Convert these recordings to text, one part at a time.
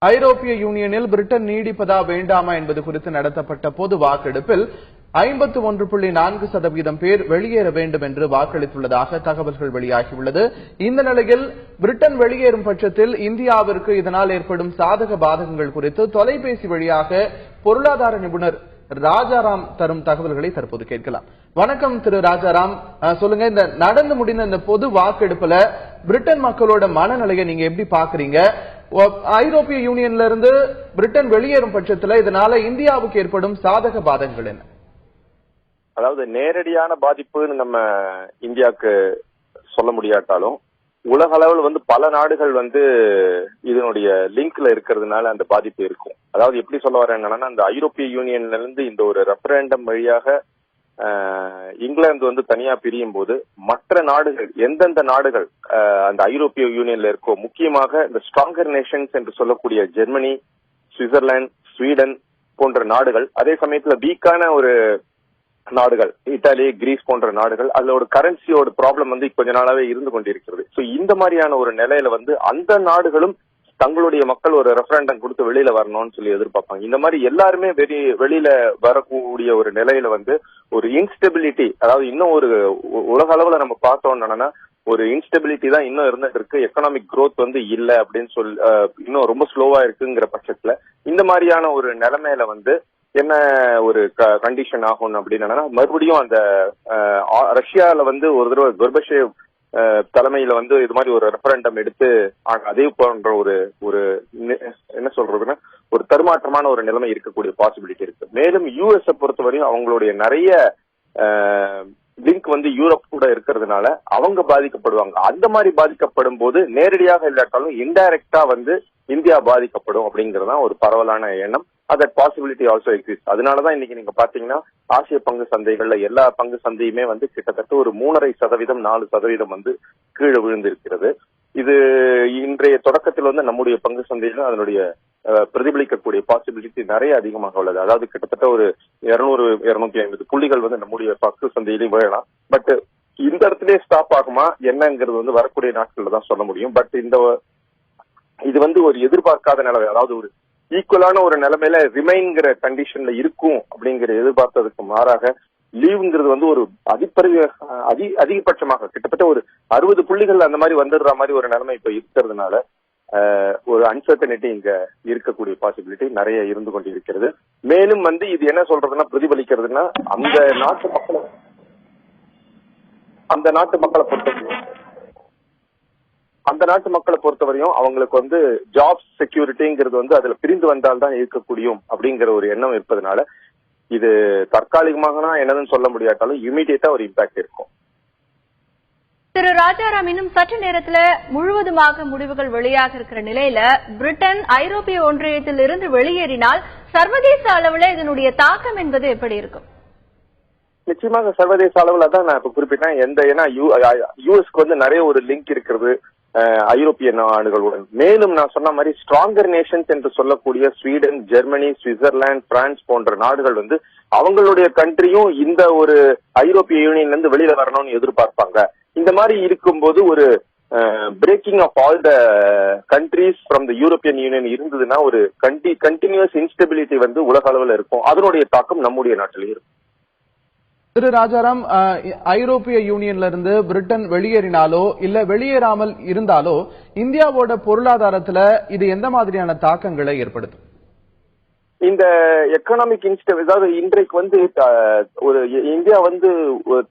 ஐரோப்பிய யூனியனில் பிரிட்டன் நீடிப்பதா வேண்டாமா என்பது குறித்து நடத்தப்பட்ட பொது வாக்கெடுப்பில் 51.4% பேர் வெளியேற வேண்டும் என்று வாக்களித்துள்ளதாக தகவல்கள் வெளியாகியுள்ளது. இந்த நிலையில் பிரிட்டன் வெளியேறும் பட்சத்தில் இந்தியாவிற்கு இதனால் ஏற்படும் சாதக பாதகங்கள் குறித்து தொலைபேசி வழியாக பொருளாதார நிபுணர் ராஜாராம் தரும் தகவல்களை தற்போது கேட்கலாம். வணக்கம் திரு ராஜாராம், சொல்லுங்க, இந்த நடந்து முடிந்த இந்த பொது வாக்கெடுப்புல பிரிட்டன் மக்களோட மனநிலையை நீங்க எப்படி பாக்குறீங்க? ஐரோப்பிய யூனியன்ல இருந்து பிரிட்டன் வெளியேறும் பட்சத்துல இதனால இந்தியாவுக்கு ஏற்படும் சாதக பாதகங்கள் என்ன? அதாவது நேரடியான பாதிப்புன்னு நம்ம இந்தியாவுக்கு சொல்ல முடியாட்டாலும் உலக அளவில் பல நாடுகள் இதனுடைய லிங்க்ல இருக்கிறதுனால அந்த பாதிப்பு இருக்கும். அதாவது எப்படி சொல்ல வரேன்னா, அந்த ஐரோப்பிய யூனியன்ல இருந்து இந்த ஒரு ரெஃபரண்டம் வழியாக இங்கிலாந்து தனியா பிரியும் போது மற்ற நாடுகள், எந்தெந்த நாடுகள் அந்த ஐரோப்பிய யூனியன்ல இருக்கோ, முக்கியமாக இந்த ஸ்ட்ராங்கர் நேஷன்ஸ் என்று சொல்லக்கூடிய ஜெர்மனி, சுவிட்சர்லாந்து, ஸ்வீடன் போன்ற நாடுகள், அதே சமயத்துல வீக்கான ஒரு நாடுகள் இத்தாலி, கிரீஸ் போன்ற நாடுகள், அதோட கரன்சியோட ப்ராப்ளம் கொஞ்ச நாளாவே இருந்து கொண்டிருக்கிறது. சோ இந்த மாதிரியான ஒரு நிலையில அந்த நாடுகளும் தங்களுடைய மக்கள் ஒரு ரெஃபரண்டம் கொடுத்து வெளியில வரணும்னு சொல்லி எதிர்பார்ப்பாங்க. இந்த மாதிரி எல்லாருமே வெளியில வரக்கூடிய ஒரு நிலையில ஒரு இன்ஸ்டெபிலிட்டி, அதாவது இன்னும் ஒரு உலக அளவுல நம்ம பார்த்தோம்னா ஒரு இன்ஸ்டெபிலிட்டி தான் இன்னும் இருந்துட்டு இருக்கு. எக்கனாமிக் growth இல்ல அப்படின்னு சொல்லி இன்னும் ரொம்ப ஸ்லோவா இருக்குங்கிற பட்சத்துல இந்த மாதிரியான ஒரு நிலைமையில என்ன ஒரு கண்டிஷன் ஆகும் அப்படின்னா, மறுபடியும் அந்த ரஷ்யால ஒரு தடவை கோர்பச்சேவ் தலைமையில இது மாதிரி ஒரு ரெஃபரண்டம் எடுத்து அதே போன்ற ஒரு என்ன சொல்றதுன்னா ஒரு தருமாற்றமான ஒரு நிலைமை இருக்கக்கூடிய பாசிபிலிட்டி இருக்கு. மேலும் யூஎஸ் பொறுத்தவரையும் அவங்களுடைய நிறைய லிங்க் யூரோப் கூட இருக்கிறதுனால அவங்க பாதிக்கப்படுவாங்க. அந்த மாதிரி பாதிக்கப்படும் போது நேரடியாக இல்லாட்டாலும் இன்டைரக்டா இந்தியா பாதிக்கப்படும் அப்படிங்கறதுதான் ஒரு பரவலான எண்ணம். அதட் பாசிபிலிட்டி ஆல்சோ எக்ஸிஸ்ட். அதனாலதான் இன்னைக்கு நீங்க பாத்தீங்கன்னா ஆசிய பங்கு சந்தைகள்ல எல்லா பங்கு சந்தையுமே கிட்டத்தட்ட ஒரு 3.5%, 4% கீழே விழுந்திருக்கிறது. இது இன்றைய தொடக்கத்தில் நம்முடைய பங்கு சந்தையிலும் அதனுடைய பிரதிபலிக்கக்கூடிய பாசிபிலிட்டி நிறைய அதிகமாக உள்ளது. அதாவது கிட்டத்தட்ட ஒரு 200-250 புள்ளிகள் நம்முடைய பங்கு சந்தையிலையும் விழலாம். பட் இந்த இடத்துல ஸ்டாப் ஆகுமா என்னங்கிறது வரக்கூடிய நாட்கள்ல தான் சொல்ல முடியும். பட் இது ஒரு எதிர்பார்க்காத நிலைமை, அதாவது ஒரு ஈக்குவலான ஒரு நிலைமையில ரிமைன்கிற கண்டிஷன்ல இருக்கும் அப்படிங்கிற எதிர்பார்த்ததுக்கு மாறாக லீவுங்கிறது ஒரு அதிகபட்சமாக கிட்டத்தட்ட ஒரு 60 புள்ளிகள் அந்த மாதிரி வந்துடுற மாதிரி ஒரு நிலைமை இப்ப இருக்கிறதுனால ஒரு அன்சர்டனிட்டி இங்க இருக்கக்கூடிய பாசிபிலிட்டி நிறைய இருந்து கொண்டிருக்கிறது. மேலும் இது என்ன சொல்றதுன்னா பிரதிபலிக்கிறதுனா அந்த நாட்டு மக்களை பொறுத்தவரையும் அவங்களுக்கு ஜாப் செக்யூரிட்டிங்கிறது அதுல பிரிந்து வந்தால்தான் இருக்கக்கூடியும் அப்படிங்கிற ஒரு எண்ணம் இருப்பதனால இது தற்காலிகமாக என்னதுன்னு சொல்ல முடியாட்டாலும் இமீடியட்டா ஒரு இம்பாக்ட் இருக்கும். திரு ராஜாராம், இன்னும் சற்று நேரத்துல முழுவதுமாக முடிவுகள் வெளியாக இருக்கிற நிலையில பிரிட்டன் ஐரோப்பிய ஒன்றியத்தில் இருந்து வெளியேறினால் சர்வதேச அளவுல இதனுடைய தாக்கம் என்பது எப்படி இருக்கும்? நிச்சயமாக சர்வதேச அளவுல தான் நான் இப்ப குறிப்பிட்டேன். ஏன்னா யூஎஸ்க்கு நிறைய ஒரு லிங்க் இருக்கிறது ஐரோப்பிய நாடுகளுடன். மேலும் நான் சொன்ன மாதிரி ஸ்ட்ராங்கர் நேஷன்ஸ் என்று சொல்லக்கூடிய ஸ்வீடன், ஜெர்மனி, சுவிட்சர்லாந்து, பிரான்ஸ் போன்ற நாடுகள் அவங்களுடைய கண்ட்ரியும் இந்த ஒரு ஐரோப்பிய யூனியன்ல இருந்து வெளியில வரணும்னு எதிர்பார்ப்பாங்க. இந்த மாதிரி இருக்கும்போது ஒரு breaking off all the countries from the European Union இருந்ததுன்னா ஒரு கண்டினியூஸ் இன்ஸ்டெபிலிட்டி உலக அளவில் இருக்கும். அதனுடைய தாக்கம் நம்முடைய நாட்டிலேயே இருக்கும். திரு ராஜாராம், ஐரோப்பிய யூனியன்ல இருந்து பிரிட்டன் வெளியேறினாலோ இல்ல வெளியேறாமல் இருந்தாலோ இந்தியாவோட பொருளாதாரத்துல இது எந்த மாதிரியான தாக்கங்களை ஏற்படுத்தும்? இந்த எக்கனாமிக் அதாவது இன்றைக்கு ஒரு இந்தியா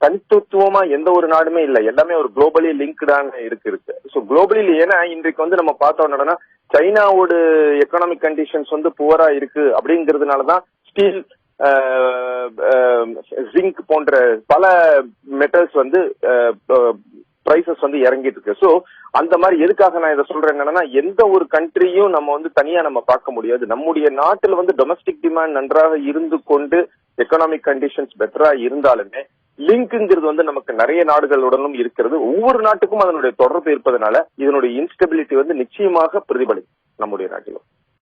தனித்துவமா எந்த ஒரு நாடுமே இல்லை, எல்லாமே ஒரு குளோபலி லிங்க்டான இருக்கு. சோ குளோபலி ஏன்னா இன்றைக்கு நம்ம பார்த்தோம்னா சைனாவோட எக்கனாமிக் கண்டிஷன்ஸ் புவரா இருக்கு அப்படிங்கறதுனாலதான் ஸ்டீல், ஜிங்க் போன்ற பல மெட்டல்ஸ் பிரைசஸ் இறங்கிட்டு இருக்கு. சோ அந்த மாதிரி எதுக்காக நான் இதை சொல்றேன், எந்த ஒரு கண்ட்ரியும் நம்ம தனியா நம்ம பார்க்க முடியாது. நம்முடைய நாட்டில் டொமஸ்டிக் டிமாண்ட் நன்றாக இருந்து கொண்டு எக்கனாமிக் கண்டிஷன்ஸ் பெட்டரா இருந்தாலுமே லிங்க்ங்கிறது நமக்கு நிறைய நாடுகளுடனும் இருக்கிறது. ஒவ்வொரு நாட்டுக்கும் அதனுடைய தொடர்பு இருப்பதனால இதனுடைய இன்ஸ்டெபிலிட்டி நிச்சயமாக பிரதிபலிக்கும் நம்முடைய நாட்டிலும்.